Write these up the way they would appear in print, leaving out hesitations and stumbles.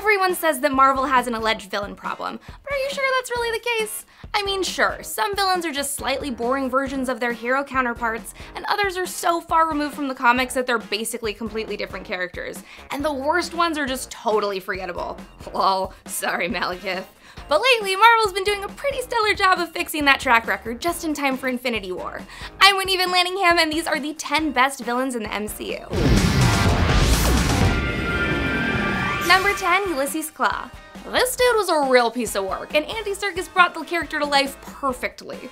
Everyone says that Marvel has an alleged villain problem, but are you sure that's really the case? I mean, sure, some villains are just slightly boring versions of their hero counterparts, and others are so far removed from the comics that they're basically completely different characters. And the worst ones are just totally forgettable. Lol, sorry Malekith. But lately, Marvel's been doing a pretty stellar job of fixing that track record just in time for Infinity War. I'm Whitney Van Lanningham, and these are the 10 best villains in the MCU. Number 10, Ulysses Klaue. This dude was a real piece of work, and Andy Serkis brought the character to life perfectly.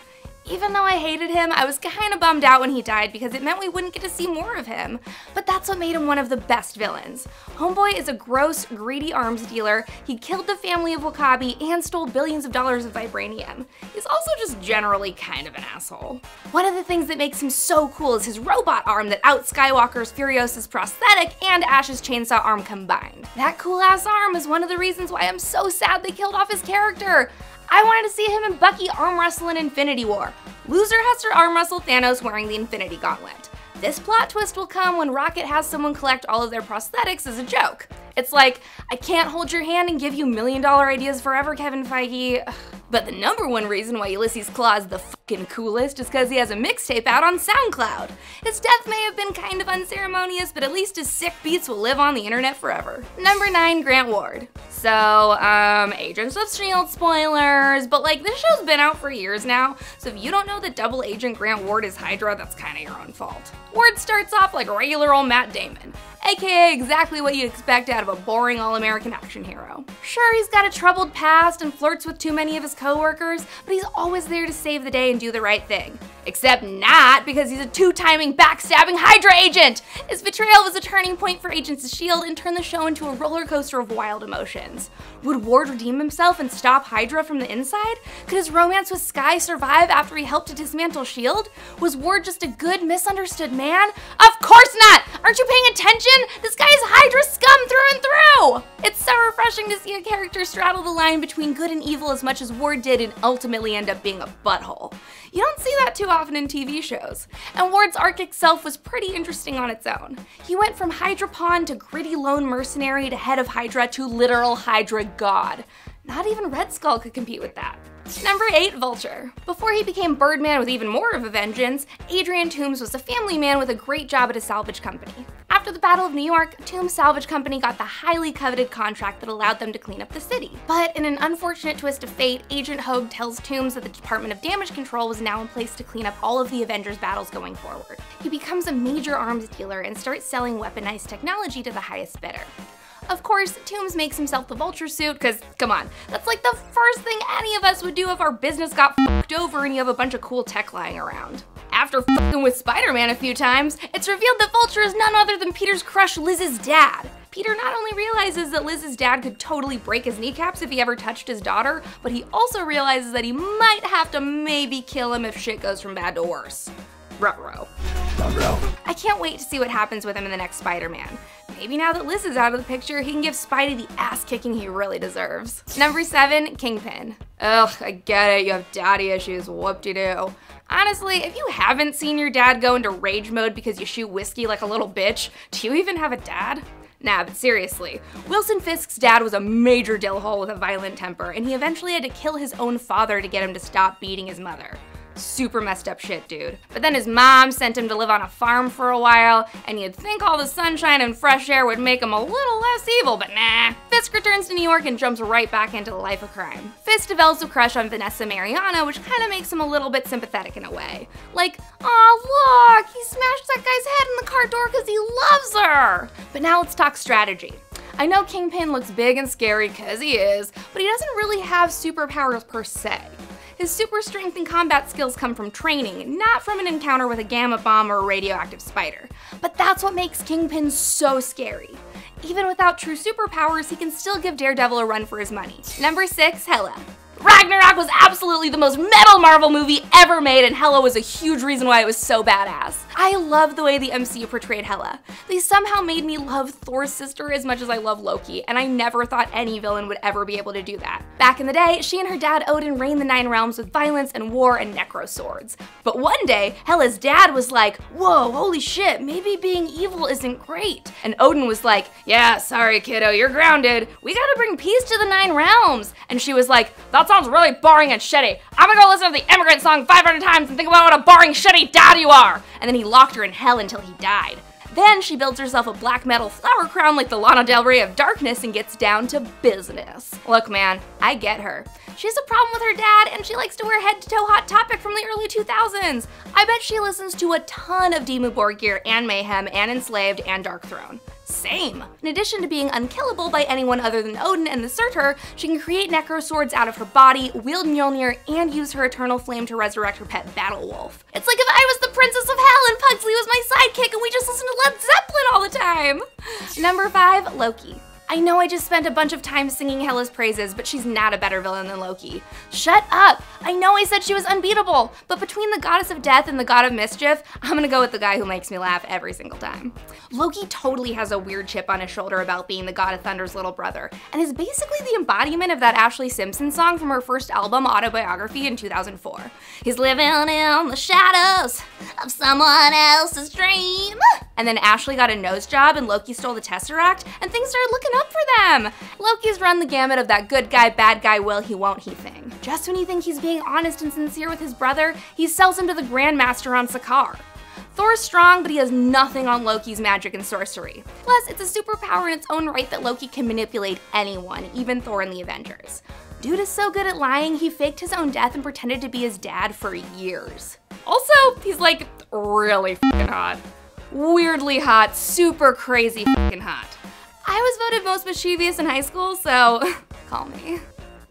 Even though I hated him, I was kinda bummed out when he died because it meant we wouldn't get to see more of him. But that's what made him one of the best villains. Homeboy is a gross, greedy arms dealer, he killed the family of W'Kabi and stole billions of dollars of vibranium. He's also just generally kind of an asshole. One of the things that makes him so cool is his robot arm that out Skywalker's Furiosa's prosthetic and Ash's chainsaw arm combined. That cool ass arm is one of the reasons why I'm so sad they killed off his character. I wanted to see him and Bucky arm wrestle in Infinity War. Loser has to arm wrestle Thanos wearing the Infinity Gauntlet. This plot twist will come when Rocket has someone collect all of their prosthetics as a joke. It's like, I can't hold your hand and give you $1 million ideas forever, Kevin Feige. But the number one reason why Ulysses Klaue is the fucking coolest is because he has a mixtape out on SoundCloud. His death may have been kind of unceremonious, but at least his sick beats will live on the internet forever. Number 9, Grant Ward. So, Agents of S.H.I.E.L.D. spoilers, but like, this show's been out for years now, so if you don't know that Double Agent Grant Ward is Hydra, that's kinda your own fault. Ward starts off like regular old Matt Damon, aka exactly what you'd expect out of a boring all-American action hero. Sure, he's got a troubled past and flirts with too many of his co-workers, but he's always there to save the day and do the right thing. Except not, because he's a two-timing, backstabbing Hydra agent! His betrayal was a turning point for Agents of S.H.I.E.L.D. and turned the show into a roller coaster of wild emotions. Would Ward redeem himself and stop Hydra from the inside? Could his romance with Skye survive after he helped to dismantle S.H.I.E.L.D.? Was Ward just a good, misunderstood man? Of course not! Aren't you paying attention? This guy is Hydra scum through and through! It's so refreshing to see a character straddle the line between good and evil as much as Ward did and ultimately end up being a butthole. You don't see that too often in TV shows. And Ward's arc itself was pretty interesting on its own. He went from Hydra pawn to gritty lone mercenary to head of Hydra to literal Hydra god. Not even Red Skull could compete with that. Number 8, Vulture. Before he became Birdman with even more of a vengeance, Adrian Toomes was a family man with a great job at a salvage company. After the Battle of New York, Toomes' salvage company got the highly coveted contract that allowed them to clean up the city. But in an unfortunate twist of fate, Agent Hogue tells Toomes that the Department of Damage Control was now in place to clean up all of the Avengers battles going forward. He becomes a major arms dealer and starts selling weaponized technology to the highest bidder. Of course, Toomes makes himself the Vulture suit, cause come on, that's like the first thing any of us would do if our business got f***ed over and you have a bunch of cool tech lying around. After f***ing with Spider-Man a few times, it's revealed that Vulture is none other than Peter's crush Liz's dad. Peter not only realizes that Liz's dad could totally break his kneecaps if he ever touched his daughter, but he also realizes that he might have to maybe kill him if shit goes from bad to worse. Ruh-roh. I can't wait to see what happens with him in the next Spider-Man. Maybe now that Liz is out of the picture, he can give Spidey the ass-kicking he really deserves. Number 7, Kingpin. Ugh, I get it, you have daddy issues, whoop-de-doo. Honestly, if you haven't seen your dad go into rage mode because you shoot whiskey like a little bitch, do you even have a dad? Nah, but seriously, Wilson Fisk's dad was a major dillhole with a violent temper, and he eventually had to kill his own father to get him to stop beating his mother. Super messed up shit, dude. But then his mom sent him to live on a farm for a while, and you'd think all the sunshine and fresh air would make him a little less evil, but nah. Fisk returns to New York and jumps right back into the life of crime. Fisk develops a crush on Vanessa Mariano, which kinda makes him a little bit sympathetic in a way. Like, aw look, he smashed that guy's head in the car door because he loves her! But now let's talk strategy. I know Kingpin looks big and scary, cause he is, but he doesn't really have superpowers per se. His super strength and combat skills come from training, not from an encounter with a gamma bomb or a radioactive spider. But that's what makes Kingpin so scary. Even without true superpowers, he can still give Daredevil a run for his money. Number 6, Hela. Ragnarok was absolutely the most metal Marvel movie ever made, and Hela was a huge reason why it was so badass. I love the way the MCU portrayed Hela. They somehow made me love Thor's sister as much as I love Loki, and I never thought any villain would ever be able to do that. Back in the day, she and her dad Odin reigned the 9 realms with violence and war and necro swords. But one day, Hela's dad was like, whoa, holy shit, maybe being evil isn't great. And Odin was like, yeah, sorry kiddo, you're grounded. We gotta bring peace to the 9 realms. And she was like, that sounds really boring and shitty. I'm gonna go listen to the Immigrant Song 500 times and think about what a boring, shitty dad you are. And then he locked her in hell until he died. Then she builds herself a black metal flower crown like the Lana Del Rey of darkness and gets down to business. Look man, I get her. She has a problem with her dad and she likes to wear head-to-toe Hot Topic from the early 2000s. I bet she listens to a ton of Dimmu Borgir and Mayhem and Enslaved and Darkthrone. Same. In addition to being unkillable by anyone other than Odin and the Surtur, she can create necro swords out of her body, wield Mjolnir, and use her eternal flame to resurrect her pet Battlewolf. It's like if I was the Princess of Hell and Pugsley was my sidekick and we just listened to Led Zeppelin all the time. Number 5, Loki. I know I just spent a bunch of time singing Hela's praises, but she's not a better villain than Loki. Shut up! I know I said she was unbeatable, but between the goddess of death and the god of mischief, I'm gonna go with the guy who makes me laugh every single time. Loki totally has a weird chip on his shoulder about being the god of thunder's little brother, and is basically the embodiment of that Ashley Simpson song from her first album, Autobiography, in 2004. He's living in the shadows of someone else's dream. And then Ashley got a nose job and Loki stole the Tesseract, and things started looking up for them. Loki's run the gamut of that good guy, bad guy, will he, won't he thing. Just when you think he's being honest and sincere with his brother, he sells him to the Grandmaster on Sakaar. Thor's strong, but he has nothing on Loki's magic and sorcery. Plus, it's a superpower in its own right that Loki can manipulate anyone, even Thor and the Avengers. Dude is so good at lying, he faked his own death and pretended to be his dad for years. Also, he's like really fucking hot. Weirdly hot, super crazy fucking hot. I was voted most mischievous in high school, so call me.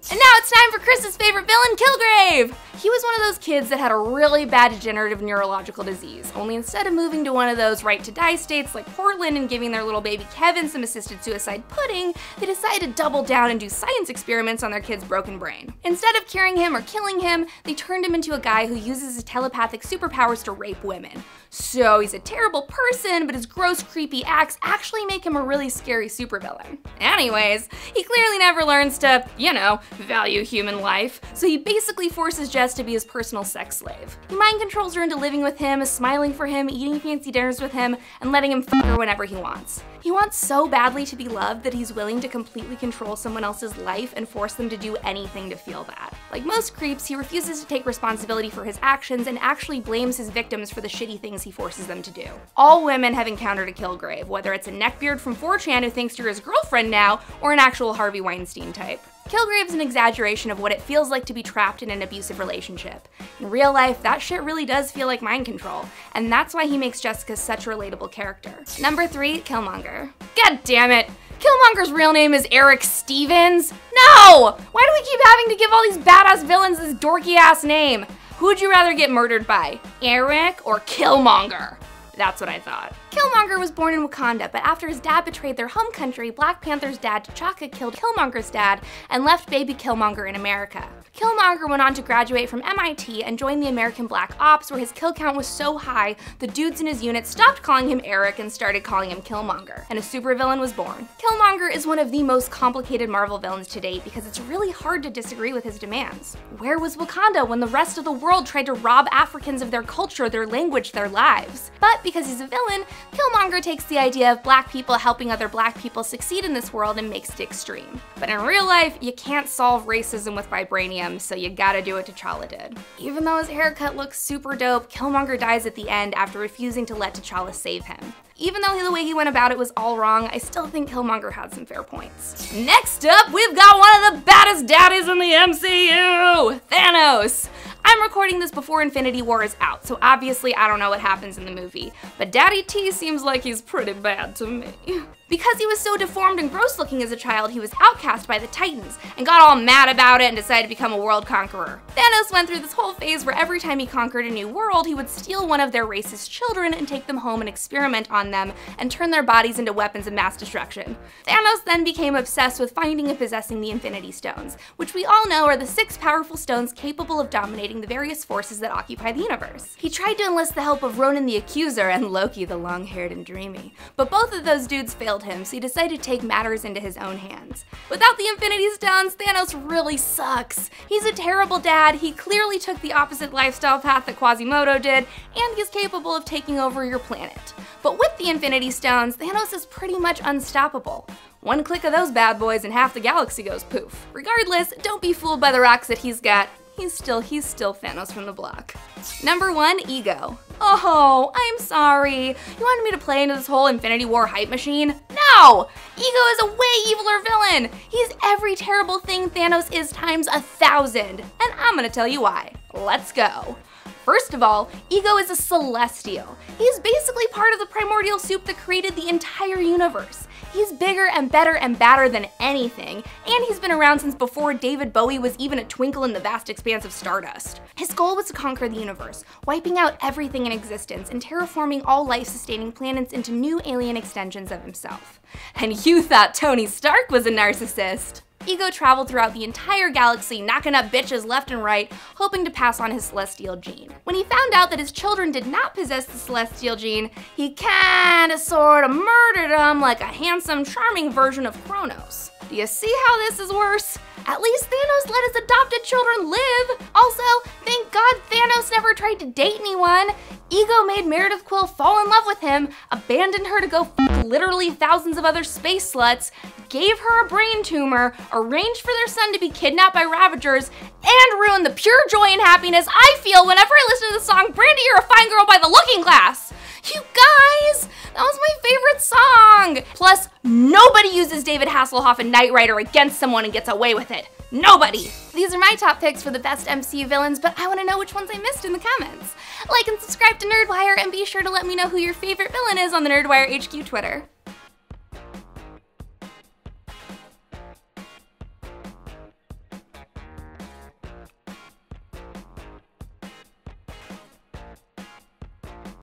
And now it's time for Chris's favorite villain, Kilgrave! He was one of those kids that had a really bad degenerative neurological disease, only instead of moving to one of those right-to-die states like Portland and giving their little baby Kevin some assisted suicide pudding, they decided to double down and do science experiments on their kid's broken brain. Instead of curing him or killing him, they turned him into a guy who uses his telepathic superpowers to rape women. So he's a terrible person, but his gross, creepy acts actually make him a really scary supervillain. Anyways, he clearly never learns to, you know, value human life, so he basically forces Jess to be his personal sex slave. He mind controls her into living with him, smiling for him, eating fancy dinners with him, and letting him fuck her whenever he wants. He wants so badly to be loved that he's willing to completely control someone else's life and force them to do anything to feel that. Like most creeps, he refuses to take responsibility for his actions and actually blames his victims for the shitty things he forces them to do. All women have encountered a Kilgrave, whether it's a neckbeard from 4chan who thinks you're his girlfriend now, or an actual Harvey Weinstein type. Kilgrave's an exaggeration of what it feels like to be trapped in an abusive relationship. In real life, that shit really does feel like mind control, and that's why he makes Jessica such a relatable character. Number 3, Killmonger. God damn it! Killmonger's real name is Eric Stevens? No! Why do we keep having to give all these badass villains this dorky ass name? Who would you rather get murdered by? Eric or Killmonger? That's what I thought. Killmonger was born in Wakanda, but after his dad betrayed their home country, Black Panther's dad T'Chaka killed Killmonger's dad and left baby Killmonger in America. Killmonger went on to graduate from MIT and join the American Black Ops, where his kill count was so high, the dudes in his unit stopped calling him Eric and started calling him Killmonger, and a supervillain was born. Killmonger is one of the most complicated Marvel villains to date because it's really hard to disagree with his demands. Where was Wakanda when the rest of the world tried to rob Africans of their culture, their language, their lives? But because he's a villain, Killmonger takes the idea of black people helping other black people succeed in this world and makes it extreme. But in real life, you can't solve racism with vibranium, so you gotta do what T'Challa did. Even though his haircut looks super dope, Killmonger dies at the end after refusing to let T'Challa save him. Even though the way he went about it was all wrong, I still think Killmonger had some fair points. Next up, we've got one of the baddest daddies in the MCU! Thanos! I'm recording this before Infinity War is out, so obviously I don't know what happens in the movie, but Daddy T seems like he's pretty bad to me. Because he was so deformed and gross looking as a child, he was outcast by the Titans and got all mad about it and decided to become a world conqueror. Thanos went through this whole phase where every time he conquered a new world, he would steal one of their race's children and take them home and experiment on them and turn their bodies into weapons of mass destruction. Thanos then became obsessed with finding and possessing the Infinity Stones, which we all know are the 6 powerful stones capable of dominating the various forces that occupy the universe. He tried to enlist the help of Ronan the Accuser and Loki the long-haired and dreamy, but both of those dudes failed him, so he decided to take matters into his own hands. Without the Infinity Stones, Thanos really sucks. He's a terrible dad, he clearly took the opposite lifestyle path that Quasimodo did, and he's capable of taking over your planet. But with the Infinity Stones, Thanos is pretty much unstoppable. One click of those bad boys and half the galaxy goes poof. Regardless, don't be fooled by the rocks that he's got. He's still Thanos from the block. Number 1, Ego. Oh, I'm sorry. You wanted me to play into this whole Infinity War hype machine? No! Ego is a way eviler villain. He's every terrible thing Thanos is times 1,000. And I'm gonna tell you why. Let's go. First of all, Ego is a Celestial. He's basically part of the primordial soup that created the entire universe. He's bigger and better and badder than anything, and he's been around since before David Bowie was even a twinkle in the vast expanse of stardust. His goal was to conquer the universe, wiping out everything in existence and terraforming all life-sustaining planets into new alien extensions of himself. And you thought Tony Stark was a narcissist. Ego traveled throughout the entire galaxy, knocking up bitches left and right, hoping to pass on his celestial gene. When he found out that his children did not possess the celestial gene, he kinda sorta murdered them like a handsome, charming version of Kronos. Do you see how this is worse? At least Thanos let his adopted children live! Also, thank God Thanos never tried to date anyone. Ego made Meredith Quill fall in love with him, abandoned her to go f literally thousands of other space sluts, gave her a brain tumor, arranged for their son to be kidnapped by Ravagers, and ruined the pure joy and happiness I feel whenever I listen to the song Brandy, You're a Fine Girl by The Looking Glass. You guys, that was my favorite song! Plus, nobody uses David Hasselhoff and Knight Rider against someone and gets away with it. Nobody! These are my top picks for the best MCU villains, but I want to know which ones I missed in the comments. Like and subscribe to Nerdwire, and be sure to let me know who your favorite villain is on the Nerdwire HQ Twitter.